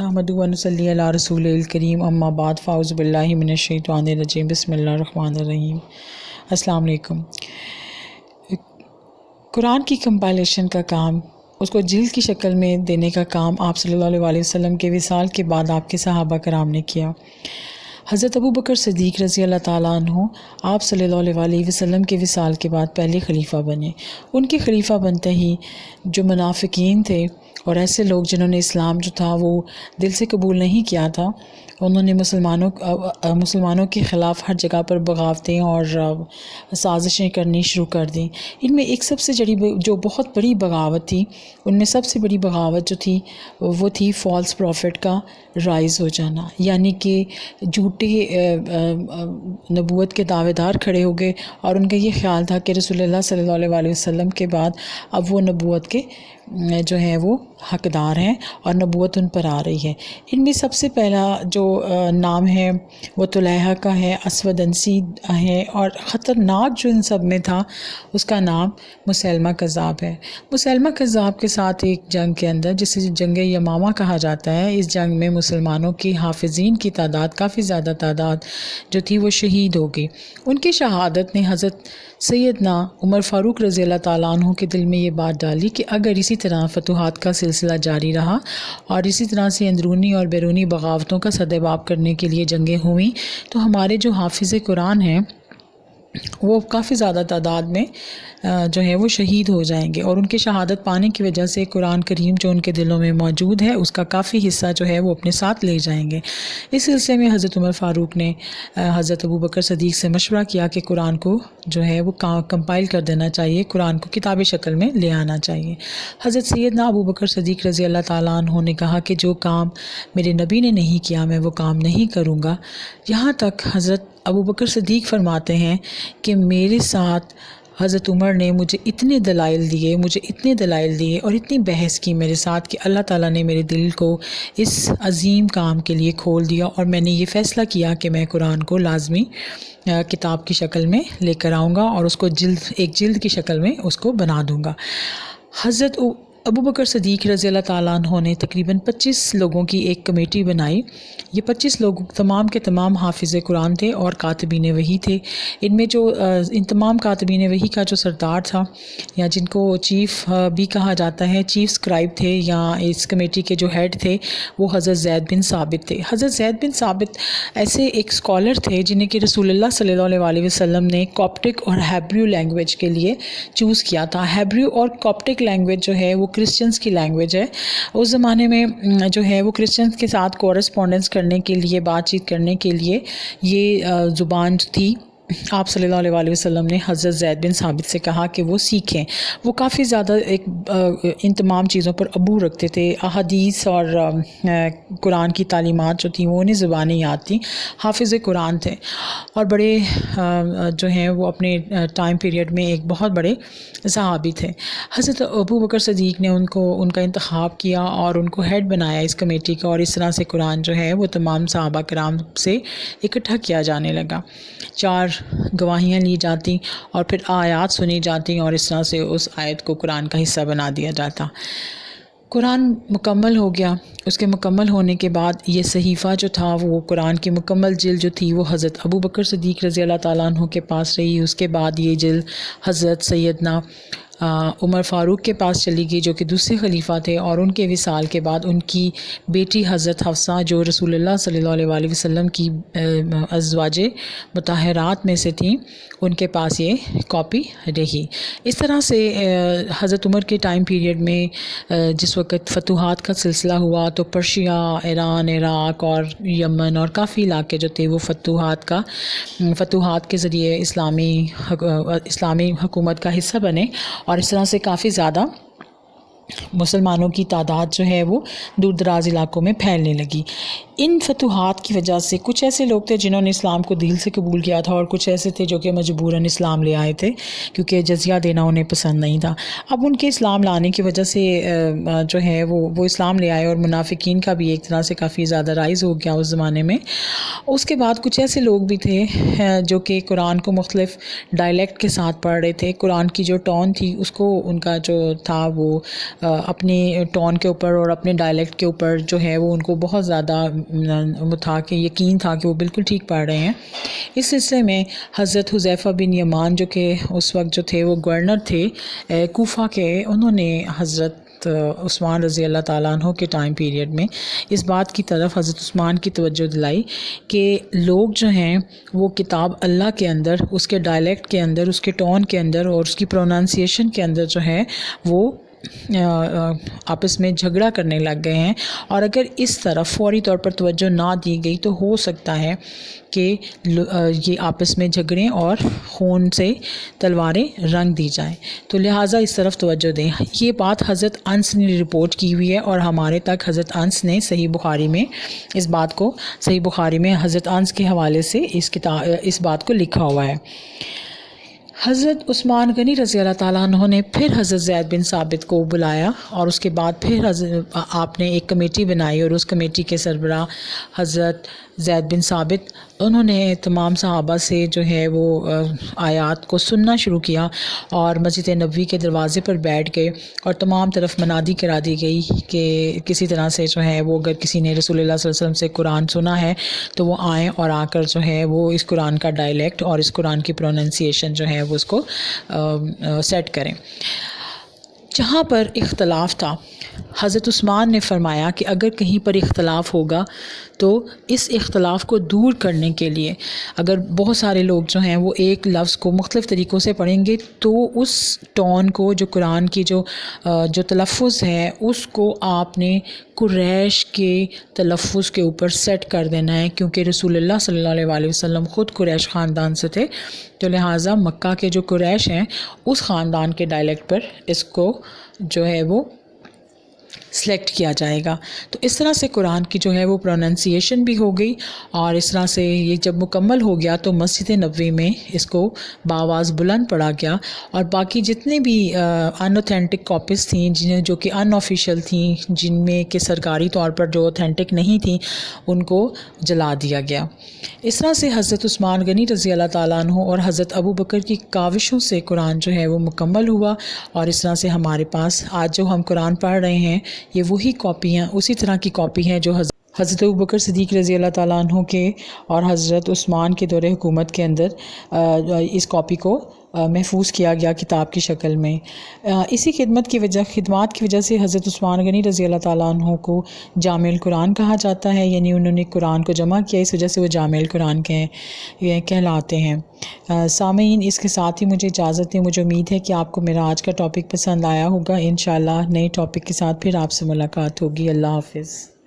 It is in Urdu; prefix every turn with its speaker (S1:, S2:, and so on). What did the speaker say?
S1: نحمدہ و نصلی علی رسول الکریم اما بعد فاعوذ باللہ من الشیطان الرجیم بسم اللہ الرحمن الرحیم۔ السلام علیکم۔ قرآن کی کمپائلیشن کا کام، اس کو جلد کی شکل میں دینے کا کام آپ صلی اللہ علیہ وسلم کے وصال کے بعد آپ کے صحابہ کرام نے کیا۔ حضرت ابوبکر صدیق رضی اللہ تعالیٰ عنہ آپ صلی اللہ علیہ وسلم کے وصال کے بعد پہلے خلیفہ بنے۔ ان کے خلیفہ بنتے ہی جو منافقین تھے اور ایسے لوگ جنہوں نے اسلام جو تھا وہ دل سے قبول نہیں کیا تھا، انہوں نے مسلمانوں کے خلاف ہر جگہ پر بغاوتیں اور سازشیں کرنی شروع کر دیں۔ ان میں ایک سب سے جو بہت بڑی بغاوت تھی، ان میں سب سے بڑی بغاوت جو تھی وہ تھی فالس پروفٹ کا رائز ہو جانا، یعنی کہ جھوٹے نبوت کے دعوے دار کھڑے ہو گئے اور ان کا یہ خیال تھا کہ رسول اللہ صلی اللہ علیہ وسلم کے بعد اب وہ نبوت کے جو ہیں وہ حقدار ہیں اور نبوت ان پر آ رہی ہے۔ ان میں سب سے پہلا جو نام ہے وہ طلحہ کا ہے، اسود انسی ہے، اور خطرناک جو ان سب میں تھا اس کا نام مسیلمہ کذاب ہے۔ مسیلمہ کذاب کے ساتھ ایک جنگ کے اندر، جسے جنگ یمامہ کہا جاتا ہے، اس جنگ میں مسلمانوں کی حافظین کی تعداد، کافی زیادہ تعداد جو تھی وہ شہید ہو گئی۔ ان کی شہادت نے حضرت سیدنا عمر فاروق رضی اللہ تعالیٰ عنہ کے دل میں یہ بات ڈالی کہ اگر اسی طرح فتوحات کا سلسلہ جاری رہا اور اسی طرح سے اندرونی اور بیرونی بغاوتوں کا سدباب کرنے کے لیے جنگیں ہوئیں تو ہمارے جو حافظ قرآن ہیں وہ کافی زیادہ تعداد میں جو ہے وہ شہید ہو جائیں گے، اور ان کی شہادت پانے کی وجہ سے قرآن کریم جو ان کے دلوں میں موجود ہے اس کا کافی حصہ جو ہے وہ اپنے ساتھ لے جائیں گے۔ اس سلسلے میں حضرت عمر فاروق نے حضرت ابوبکر صدیق سے مشورہ کیا کہ قرآن کو جو ہے وہ کمپائل کر دینا چاہیے، قرآن کو کتابی شکل میں لے آنا چاہیے۔ حضرت سیدنا ابوبکر صدیق رضی اللہ تعالیٰ عنہ نے کہا کہ جو کام میرے نبی نے نہیں کیا میں وہ کام نہیں کروں گا۔ یہاں تک حضرت ابوبکر صدیق فرماتے ہیں کہ میرے ساتھ حضرت عمر نے مجھے اتنے دلائل دیے اور اتنی بحث کی میرے ساتھ کہ اللہ تعالیٰ نے میرے دل کو اس عظیم کام کے لیے کھول دیا، اور میں نے یہ فیصلہ کیا کہ میں قرآن کو لازمی کتاب کی شکل میں لے کر آؤں گا اور اس کو ایک جلد کی شکل میں اس کو بنا دوں گا۔ حضرت ابوبکر صدیق رضی اللہ تعالیٰ عنہ نے تقریباً 25 لوگوں کی ایک کمیٹی بنائی۔ یہ 25 لوگ تمام کے تمام حافظ قرآن تھے اور کاتبین وحی تھے۔ ان میں جو ان تمام کاتبین وحی کا جو سردار تھا، یا جن کو چیف بھی کہا جاتا ہے، چیف سکرائب تھے، یا اس کمیٹی کے جو ہیڈ تھے وہ حضرت زید بن ثابت تھے۔ حضرت زید بن ثابت ایسے ایک اسکالر تھے جنہیں کہ رسول اللہ صلی اللہ علیہ وسلم نے کاپٹک اور ہیبریو لینگویج کے لیے چوز کیا تھا۔ ہیبریو اور کاپٹک لینگویج جو ہے وہ کرسچنز کی لینگویج ہے۔ اس زمانے میں جو ہے وہ کرسچنز کے ساتھ کورسپونڈنس کرنے کے لیے، بات چیت کرنے کے لیے یہ زبان تھی۔ آپ صلی اللہ علیہ وسلم نے حضرت زید بن ثابت سے کہا کہ وہ سیکھیں۔ وہ کافی زیادہ ان تمام چیزوں پر عبور رکھتے تھے، احادیث اور قرآن کی تعلیمات جو تھیں وہ انہیں زبانیں یاد تھیں، حافظ قرآن تھے، اور بڑے جو ہیں وہ اپنے ٹائم پیریڈ میں ایک بہت بڑے صحابی تھے۔ حضرت ابوبکر صدیق نے ان کا انتخاب کیا اور ان کو ہیڈ بنایا اس کمیٹی کا، اور اس طرح سے قرآن جو ہے وہ تمام صحابہ کرام سے اکٹھا کیا جانے لگا۔ 4 گواہیاں لی جاتی اور پھر آیات سنی جاتی، اور اس طرح سے اس آیت کو قرآن کا حصہ بنا دیا جاتا۔ قرآن مکمل ہو گیا۔ اس کے مکمل ہونے کے بعد یہ صحیفہ جو تھا، وہ قرآن کی مکمل جلد جو تھی وہ حضرت ابوبکر صدیق رضی اللہ تعالیٰ عنہ کے پاس رہی۔ اس کے بعد یہ جلد حضرت سیدنا عمر فاروق کے پاس چلی گئی جو کہ دوسرے خلیفہ تھے، اور ان کے وصال کے بعد ان کی بیٹی حضرت حفصہ جو رسول اللہ صلی اللہ علیہ وسلم کی ازواج مطہرات میں سے تھیں، ان کے پاس یہ کاپی رہی۔ اس طرح سے حضرت عمر کے ٹائم پیریڈ میں جس وقت فتوحات کا سلسلہ ہوا تو پرشیا، ایران، عراق اور یمن اور کافی علاقے جو تھے وہ فتوحات کے ذریعے اسلامی حکومت کا حصہ بنے، اور اس طرح سے کافی زیادہ مسلمانوں کی تعداد جو ہے وہ دور دراز علاقوں میں پھیلنے لگی۔ ان فتوحات کی وجہ سے کچھ ایسے لوگ تھے جنہوں نے اسلام کو دل سے قبول کیا تھا، اور کچھ ایسے تھے جو کہ مجبوراً اسلام لے آئے تھے کیونکہ جزیہ دینا انہیں پسند نہیں تھا۔ اب ان کے اسلام لانے کی وجہ سے جو ہے وہ اسلام لے آئے، اور منافقین کا بھی ایک طرح سے کافی زیادہ رائز ہو گیا اس زمانے میں۔ اس کے بعد کچھ ایسے لوگ بھی تھے جو کہ قرآن کو مختلف ڈائلیکٹ کے ساتھ پڑھ رہے تھے۔ قرآن کی جو ٹون تھی اس کو ان کا جو تھا وہ اپنی ٹون کے اوپر اور اپنے ڈائلیکٹ کے اوپر جو ہے وہ ان کو بہت زیادہ وہ تھا کہ یقین تھا کہ وہ بالکل ٹھیک پڑھ رہے ہیں۔ اس سلسلے میں حضرت حذیفہ بن یمان جو کہ اس وقت جو تھے وہ گورنر تھے کوفہ کے، انہوں نے حضرت عثمان رضی اللہ تعالیٰ عنہ کے ٹائم پیریڈ میں اس بات کی طرف حضرت عثمان کی توجہ دلائی کہ لوگ جو ہیں وہ کتاب اللہ کے اندر، اس کے ڈائلیکٹ کے اندر، اس کے ٹون کے اندر اور اس کی پروننسیشن کے اندر جو ہے وہ آپس میں جھگڑا کرنے لگ گئے ہیں، اور اگر اس طرف فوری طور پر توجہ نہ دی گئی تو ہو سکتا ہے کہ یہ آپس میں جھگڑیں اور خون سے تلواریں رنگ دی جائیں، تو لہٰذا اس طرف توجہ دیں۔ یہ بات حضرت انس نے رپورٹ کی ہوئی ہے اور ہمارے تک حضرت انس نے صحیح بخاری میں اس بات کو، صحیح بخاری میں حضرت انس کے حوالے سے اس بات کو لکھا ہوا ہے۔ حضرت عثمان غنی رضی اللہ تعالیٰ عنہ نے پھر حضرت زید بن ثابت کو بلایا، اور اس کے بعد پھر آپ نے ایک کمیٹی بنائی، اور اس کمیٹی کے سربراہ حضرت زید بن ثابت، انہوں نے تمام صحابہ سے جو ہے وہ آیات کو سننا شروع کیا، اور مسجد نبوی کے دروازے پر بیٹھ گئے، اور تمام طرف منادی کرا دی گئی کہ کسی طرح سے جو ہے وہ اگر کسی نے رسول اللہ صلی اللہ علیہ وسلم سے قرآن سنا ہے تو وہ آئیں اور آ کر جو ہے وہ اس قرآن کا ڈائلیکٹ اور اس قرآن کی پروننسیشن جو ہے وہ اس کو سیٹ کریں۔ جہاں پر اختلاف تھا، حضرت عثمان نے فرمایا کہ اگر کہیں پر اختلاف ہوگا تو اس اختلاف کو دور کرنے کے لیے اگر بہت سارے لوگ جو ہیں وہ ایک لفظ کو مختلف طریقوں سے پڑھیں گے تو اس ٹون کو، جو قرآن کی جو تلفظ ہے، اس کو آپ نے قریش کے تلفظ کے اوپر سیٹ کر دینا ہے، کیونکہ رسول اللہ صلی اللہ علیہ وسلم خود قریش خاندان سے تھے، تو لہٰذا مکہ کے جو قریش ہیں اس خاندان کے ڈائلیکٹ پر اس کو جو ہے وہ سلیکٹ کیا جائے گا۔ تو اس طرح سے قرآن کی جو ہے وہ پروننسیشن بھی ہو گئی، اور اس طرح سے یہ جب مکمل ہو گیا تو مسجد نبوی میں اس کو بآواز بلند پڑھا گیا، اور باقی جتنے بھی ان اوتھینٹک کاپیز تھیں جو کہ ان آفیشیل تھیں، جن میں کہ سرکاری طور پر جو اوتھینٹک نہیں تھیں، ان کو جلا دیا گیا۔ اس طرح سے حضرت عثمان غنی رضی اللہ تعالیٰ عنہ اور حضرت ابو بکر کی کاوشوں سے قرآن جو ہے وہ مکمل ہوا، اور اس طرح سے ہمارے پاس آج جو ہم قرآن پڑھ رہے ہیں یہ وہی کاپی ہیں، اسی طرح کی کاپی ہیں جو حضرت ابو بکر صدیق رضی اللہ تعالیٰ عنہ کے اور حضرت عثمان کے دور حکومت کے اندر اس کاپی کو محفوظ کیا گیا کتاب کی شکل میں۔ اسی خدمات کی وجہ سے حضرت عثمان غنی رضی اللہ تعالیٰ عنہ کو جامع القرآن کہا جاتا ہے، یعنی انہوں نے قرآن کو جمع کیا، اس وجہ سے وہ جامع القرآن کہلاتے ہیں۔ سامعین، اس کے ساتھ ہی مجھے اجازت دیں، مجھے امید ہے کہ آپ کو میرا آج کا ٹاپک پسند آیا ہوگا۔ انشاءاللہ نئے ٹاپک کے ساتھ پھر آپ سے ملاقات ہوگی۔ اللہ حافظ۔